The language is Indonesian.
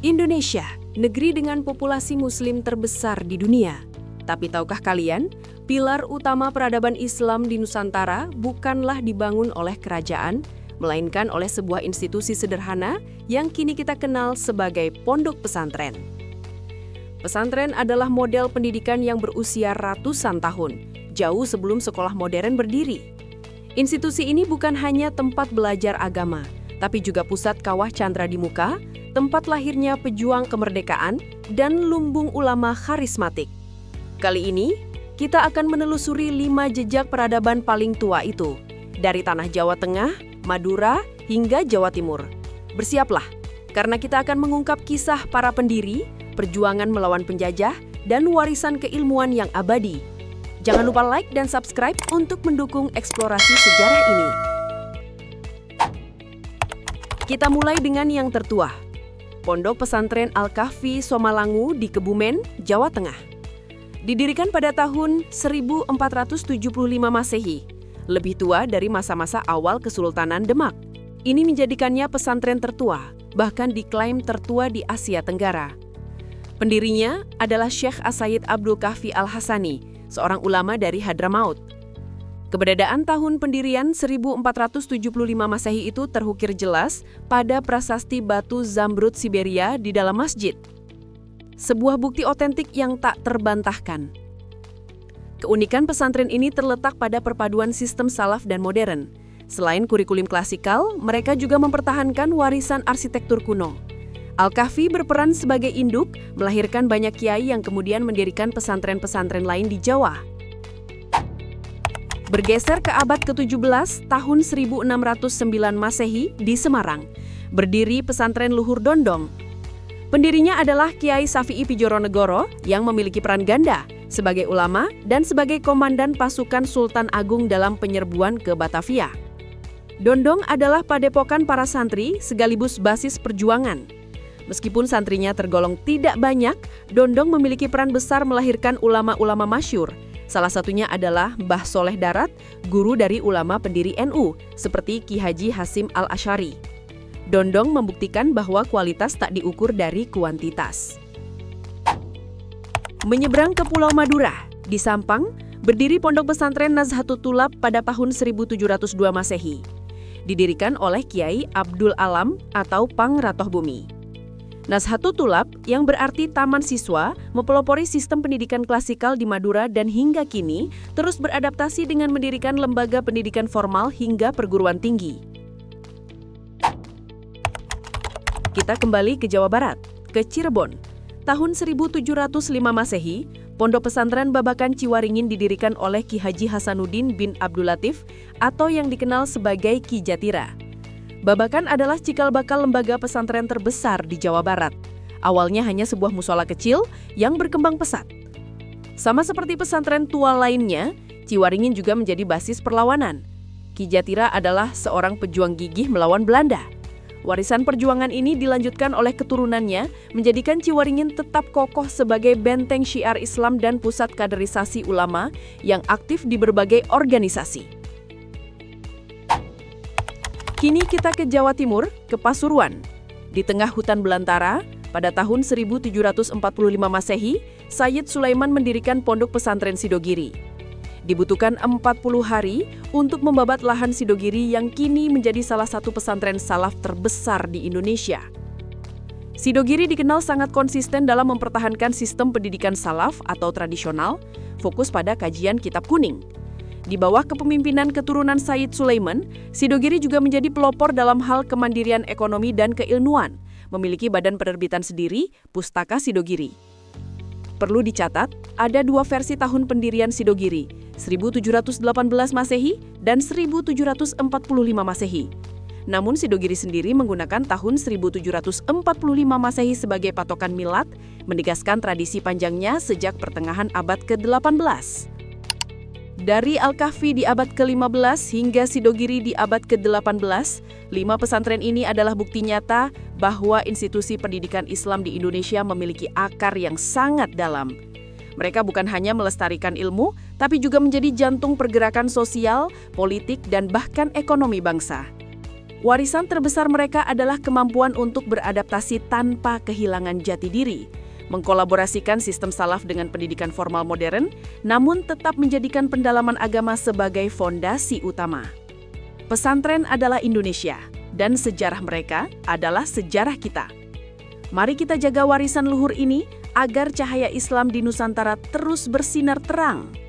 Indonesia, negeri dengan populasi muslim terbesar di dunia. Tapi tahukah kalian, pilar utama peradaban Islam di Nusantara bukanlah dibangun oleh kerajaan, melainkan oleh sebuah institusi sederhana yang kini kita kenal sebagai pondok pesantren. Pesantren adalah model pendidikan yang berusia ratusan tahun, jauh sebelum sekolah modern berdiri. Institusi ini bukan hanya tempat belajar agama, tapi juga pusat kawah candra di muka, tempat lahirnya pejuang kemerdekaan, dan lumbung ulama karismatik. Kali ini, kita akan menelusuri 5 jejak peradaban paling tua itu, dari tanah Jawa Tengah, Madura, hingga Jawa Timur. Bersiaplah, karena kita akan mengungkap kisah para pendiri, perjuangan melawan penjajah, dan warisan keilmuan yang abadi. Jangan lupa like dan subscribe untuk mendukung eksplorasi sejarah ini. Kita mulai dengan yang tertua, Pondok Pesantren Al-Kahfi Somalangu di Kebumen, Jawa Tengah. Didirikan pada tahun 1475 Masehi, lebih tua dari masa-masa awal Kesultanan Demak. Ini menjadikannya pesantren tertua, bahkan diklaim tertua di Asia Tenggara. Pendirinya adalah Syekh As-Sayyid Abdul Kahfi Al-Hasani, seorang ulama dari Hadramaut. Keberadaan tahun pendirian 1475 Masehi itu terukir jelas pada prasasti batu Zamrud Siberia di dalam masjid. Sebuah bukti otentik yang tak terbantahkan. Keunikan pesantren ini terletak pada perpaduan sistem salaf dan modern. Selain kurikulum klasikal, mereka juga mempertahankan warisan arsitektur kuno. Al-Kahfi berperan sebagai induk, melahirkan banyak kiai yang kemudian mendirikan pesantren-pesantren lain di Jawa. Bergeser ke abad ke-17, tahun 1609 Masehi di Semarang, berdiri pesantren Luhur Dondong. Pendirinya adalah Kiai Safi'i Pijoronegoro yang memiliki peran ganda sebagai ulama dan sebagai komandan pasukan Sultan Agung dalam penyerbuan ke Batavia. Dondong adalah padepokan para santri sekaligus basis perjuangan. Meskipun santrinya tergolong tidak banyak, Dondong memiliki peran besar melahirkan ulama-ulama masyhur. Salah satunya adalah Mbah Soleh Darat, guru dari ulama pendiri NU, seperti Ki Haji Hasim Al-Asy'ari. Dondong membuktikan bahwa kualitas tak diukur dari kuantitas. Menyeberang ke Pulau Madura, di Sampang, berdiri Pondok Pesantren Nazhatut Tulab pada tahun 1702 Masehi. Didirikan oleh Kiai Abdul Alam atau Pangratoh Bumi. Nazhatut Tulab, yang berarti taman siswa, mempelopori sistem pendidikan klasikal di Madura dan hingga kini terus beradaptasi dengan mendirikan lembaga pendidikan formal hingga perguruan tinggi. Kita kembali ke Jawa Barat, ke Cirebon. Tahun 1705 Masehi, Pondok Pesantren Babakan Ciwaringin didirikan oleh Ki Haji Hasanuddin bin Abdul Latif atau yang dikenal sebagai Ki Jatira. Babakan adalah cikal bakal lembaga pesantren terbesar di Jawa Barat. Awalnya hanya sebuah mushola kecil yang berkembang pesat. Sama seperti pesantren tua lainnya, Ciwaringin juga menjadi basis perlawanan. Ki Jatira adalah seorang pejuang gigih melawan Belanda. Warisan perjuangan ini dilanjutkan oleh keturunannya, menjadikan Ciwaringin tetap kokoh sebagai benteng syiar Islam dan pusat kaderisasi ulama yang aktif di berbagai organisasi. Kini kita ke Jawa Timur, ke Pasuruan. Di tengah hutan belantara, pada tahun 1745 Masehi, Sayyid Sulaiman mendirikan Pondok Pesantren Sidogiri. Dibutuhkan 40 hari untuk membabat lahan Sidogiri yang kini menjadi salah satu pesantren salaf terbesar di Indonesia. Sidogiri dikenal sangat konsisten dalam mempertahankan sistem pendidikan salaf atau tradisional, fokus pada kajian kitab kuning. Di bawah kepemimpinan keturunan Sayyid Sulaiman, Sidogiri juga menjadi pelopor dalam hal kemandirian ekonomi dan keilmuan, memiliki badan penerbitan sendiri, Pustaka Sidogiri. Perlu dicatat, ada 2 versi tahun pendirian Sidogiri, 1718 Masehi dan 1745 Masehi. Namun Sidogiri sendiri menggunakan tahun 1745 Masehi sebagai patokan milad, menegaskan tradisi panjangnya sejak pertengahan abad ke-18. Dari Al-Kahfi di abad ke-15 hingga Sidogiri di abad ke-18, 5 pesantren ini adalah bukti nyata bahwa institusi pendidikan Islam di Indonesia memiliki akar yang sangat dalam. Mereka bukan hanya melestarikan ilmu, tapi juga menjadi jantung pergerakan sosial, politik, dan bahkan ekonomi bangsa. Warisan terbesar mereka adalah kemampuan untuk beradaptasi tanpa kehilangan jati diri, mengkolaborasikan sistem salaf dengan pendidikan formal modern, namun tetap menjadikan pendalaman agama sebagai fondasi utama. Pesantren adalah Indonesia, dan sejarah mereka adalah sejarah kita. Mari kita jaga warisan luhur ini agar cahaya Islam di Nusantara terus bersinar terang.